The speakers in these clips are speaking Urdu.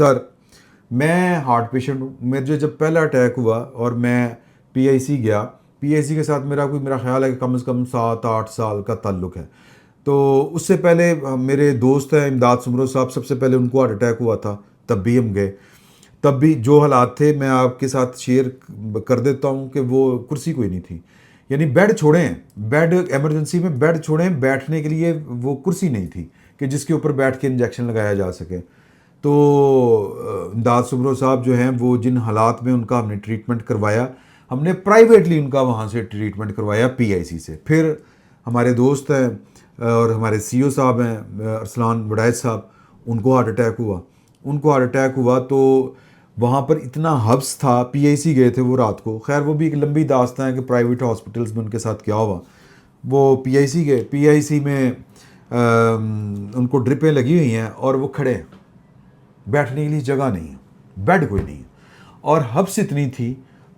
سر میں ہارٹ پیشنٹ ہوں. مجھے جب پہلا اٹیک ہوا اور میں پی آئی سی گیا, پی آئی سی کے ساتھ میرا خیال ہے کہ کم از کم 7-8 سال کا تعلق ہے. تو اس سے پہلے میرے دوست ہیں امداد سمرو صاحب, سب سے پہلے ان کو ہارٹ اٹیک ہوا تھا, تب بھی ہم گئے. تب بھی جو حالات تھے میں آپ کے ساتھ شیئر کر دیتا ہوں کہ وہ کرسی کوئی نہیں تھی. یعنی بیڈ چھوڑیں, بیڈ ایمرجنسی میں بیڈ چھوڑیں, بیٹھنے کے لیے وہ کرسی نہیں تھی کہ جس کے اوپر بیٹھ کے انجیکشن لگایا جا سکے. تو امداد سمرو صاحب جو ہیں وہ جن حالات میں ان کا ہم نے ٹریٹمنٹ کروایا, ہم نے پرائیویٹلی ان کا وہاں سے ٹریٹمنٹ کروایا پی آئی سی سے. پھر ہمارے دوست ہیں اور ہمارے سی او صاحب ہیں ارسلان وڈائچ صاحب, ان کو ہارٹ اٹیک ہوا تو وہاں پر اتنا حبس تھا. پی آئی سی گئے تھے وہ رات کو, خیر وہ بھی ایک لمبی داستان ہے کہ پرائیویٹ ہاسپٹلس میں ان کے ساتھ کیا ہوا. وہ پی آئی سی گئے, پی آئی سی میں ان کو ڈرپیں لگی ہوئی ہیں اور وہ کھڑے ہیں, بیٹھنے کے لیے جگہ نہیں ہے, بیڈ کوئی نہیں ہے. اور حبس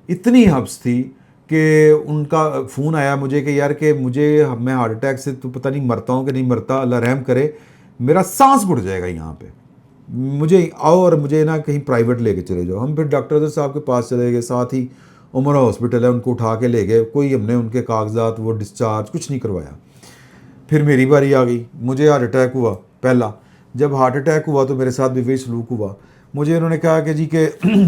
اتنی حبس تھی کہ ان کا فون آیا مجھے کہ یار کہ میں ہارٹ اٹیک سے تو پتہ نہیں مرتا ہوں کہ نہیں مرتا, اللہ رحم کرے, میرا سانس گھٹ جائے گا یہاں پہ, مجھے آؤ اور مجھے نا کہیں پرائیویٹ لے کے چلے جاؤ. ہم پھر ڈاکٹر صاحب کے پاس چلے گئے, ساتھ ہی عمرہ ہاسپٹل ہے, ان کو اٹھا کے لے گئے. کوئی ہم نے ان کے کاغذات وہ ڈسچارج کچھ نہیں کروایا. پھر میری باری آ گئی, مجھے ہارٹ اٹیک ہوا پہلا. جب ہارٹ اٹیک ہوا تو میرے ساتھ بھی وہی سلوک ہوا. مجھے انہوں نے کہا کہ جی کہ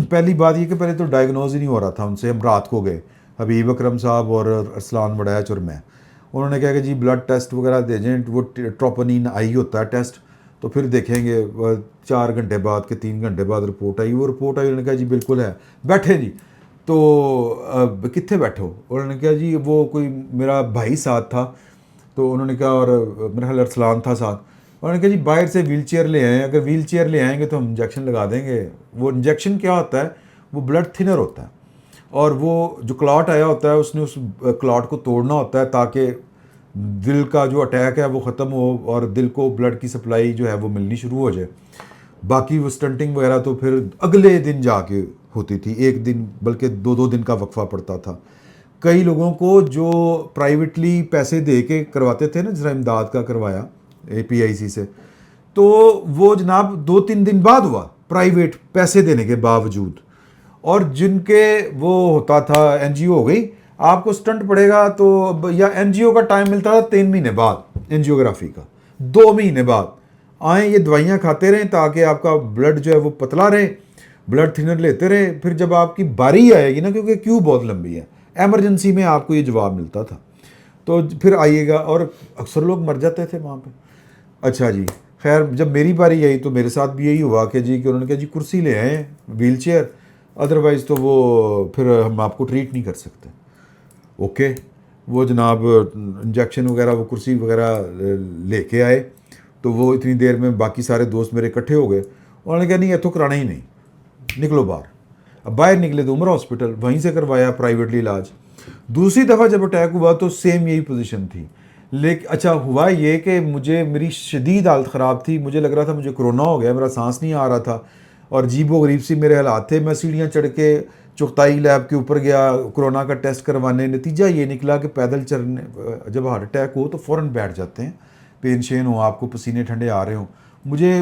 پہلی بات یہ کہ پہلے تو ڈائگنوز ہی نہیں ہو رہا تھا ان سے. ہم رات کو گئے, حبیب اکرم صاحب اور ارسلان وڈائچ اور میں. انہوں نے کہا کہ جی بلڈ ٹیسٹ وغیرہ دے جائیں, وہ ٹروپونین آئی ہوتا ہے ٹیسٹ, تو پھر دیکھیں گے. 4 گھنٹے بعد کہ 3 گھنٹے بعد رپورٹ آئی, وہ رپورٹ آئی, انہوں نے کہا جی بالکل ہے, بیٹھے جی. تو کتنے بیٹھے ہو؟ انہوں نے کہا جی وہ کوئی میرا بھائی ساتھ تھا, تو انہوں نے کہا, اور میرا خیال ارسلان تھا ساتھ. انہوں نے کہا جی باہر سے ویل چیئر لے آئیں, اگر ویل چیئر لے آئیں گے تو ہم انجیکشن لگا دیں گے. وہ انجیکشن کیا ہوتا ہے, وہ بلڈ تھنر ہوتا ہے, اور وہ جو کلاٹ آیا ہوتا ہے اس نے اس کلاٹ کو توڑنا ہوتا ہے تاکہ دل کا جو اٹیک ہے وہ ختم ہو اور دل کو بلڈ کی سپلائی جو ہے وہ ملنی شروع ہو جائے. باقی وہ سٹنٹنگ وغیرہ تو پھر اگلے دن جا کے ہوتی تھی, 1 دن بلکہ 2 دن کا وقفہ پڑتا تھا. کئی لوگوں کو جو پرائیویٹلی پیسے دے کے کرواتے تھے نا, جس طرح امداد کا کروایا اے پی آئی سی سے, تو وہ جناب 2-3 دن بعد ہوا پرائیویٹ پیسے دینے کے باوجود. اور جن کے وہ ہوتا تھا این جی او ہو گئی, آپ کو سٹنٹ پڑے گا تو یا این جی او کا ٹائم ملتا تھا 3 مہینے بعد, اینجیوگرافی کا 2 مہینے بعد. آئیں یہ دوائیاں کھاتے رہیں تاکہ آپ کا بلڈ جو ہے وہ پتلا رہے, بلڈ تھنر لیتے رہے. پھر جب آپ کی باری آئے گی نا, کیونکہ کیو بہت لمبی ہے, ایمرجنسی میں آپ کو یہ جواب ملتا تھا, تو پھر آئیے گا. اور اکثر لوگ مر جاتے تھے وہاں پہ. اچھا جی, خیر جب میری باری آئی تو میرے ساتھ بھی یہی ہوا کہ جی کہ انہوں نے کہا جی کرسی لے آئیں, ویل چیئر, ادروائز تو وہ پھر ہم آپ کو ٹریٹ نہیں کر سکتے. اوکے, وہ جناب انجیکشن وغیرہ وہ کرسی وغیرہ لے کے آئے, تو وہ اتنی دیر میں باقی سارے دوست میرے اکٹھے ہو گئے. انہوں نے کہا نہیں اتوں کرانا ہی نہیں, نکلو باہر. اب باہر نکلے تو عمرہ ہاسپٹل, وہیں سے کروایا پرائیویٹلی علاج. دوسری دفعہ جب اٹیک ہوا تو سیم یہی پوزیشن تھی. لیکن اچھا ہوا یہ کہ میری شدید حالت خراب تھی, مجھے لگ رہا تھا مجھے کرونا ہو گیا, میرا سانس نہیں آ رہا تھا اور عجیب و غریب سی میرے حالات تھے. میں سیڑھیاں چڑھ کے چغتائی لیب کے اوپر گیا کرونا کا ٹیسٹ کروانے. نتیجہ یہ نکلا کہ پیدل چلنے, جب ہارٹ اٹیک ہو تو فوراً بیٹھ جاتے ہیں, پین شین ہو, آپ کو پسینے ٹھنڈے آ رہے ہوں.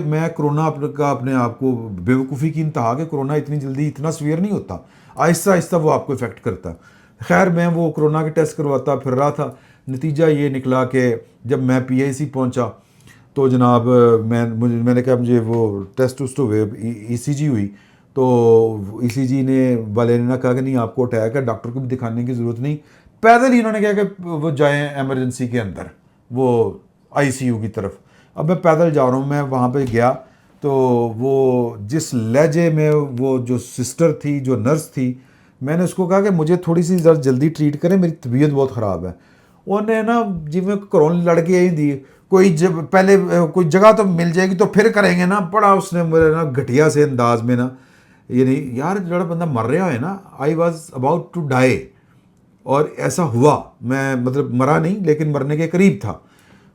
میں کرونا کا اپنے آپ کو بیوقوفی کی انتہا کہ کرونا اتنی جلدی اتنا سویئر نہیں ہوتا, آہستہ آہستہ وہ آپ کو افیکٹ کرتا. خیر میں وہ کرونا کے ٹیسٹ کرواتا پھر رہا تھا. نتیجہ یہ نکلا کہ جب میں پی آئی سی پہنچا تو جناب میں نے کہا مجھے وہ ٹیسٹ ہوئے, ای سی جی ہوئی, تو ای سی جی والے نے کہا کہ نہیں آپ کو اٹیک ہے, ڈاکٹر کو بھی دکھانے کی ضرورت نہیں. پیدل ہی انہوں نے کہا کہ وہ جائیں ایمرجنسی کے اندر, وہ آئی سی یو کی طرف. اب میں پیدل جا رہا ہوں, میں وہاں پہ گیا تو وہ جس لہجے میں وہ جو سسٹر تھی, جو نرس تھی, میں نے اس کو کہا کہ مجھے تھوڑی سی جلدی ٹریٹ کریں, میری طبیعت بہت خراب ہے. انہوں نے نا جی میں کرونا لڑ کے آئی دی, پہلے کوئی جگہ تو مل جائے گی تو پھر کریں گے نا. بڑا اس نے میرے نا گھٹیا سے انداز میں نا, یعنی یار جڑا بندہ مر رہا ہے نا, I was about to die, اور ایسا ہوا. میں مطلب مرا نہیں لیکن مرنے کے قریب تھا.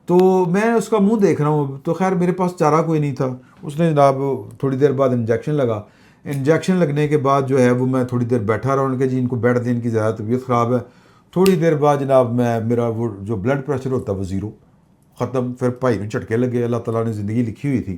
تو میں اس کا منہ دیکھ رہا ہوں, تو خیر میرے پاس چارہ کوئی نہیں تھا. اس نے جناب تھوڑی دیر بعد انجیکشن لگا. انجیکشن لگنے کے بعد جو ہے وہ میں تھوڑی دیر بیٹھا رہا, ان کے جی ان کو بیٹھ دیں, ان کی زیادہ طبیعت خراب ہے. تھوڑی دیر بعد جناب میرا وہ جو بلڈ پریشر ہوتا ہے وہ 0 ختم. پھر بھائی میں جھٹکے لگے, اللہ تعالیٰ نے زندگی لکھی ہوئی تھی.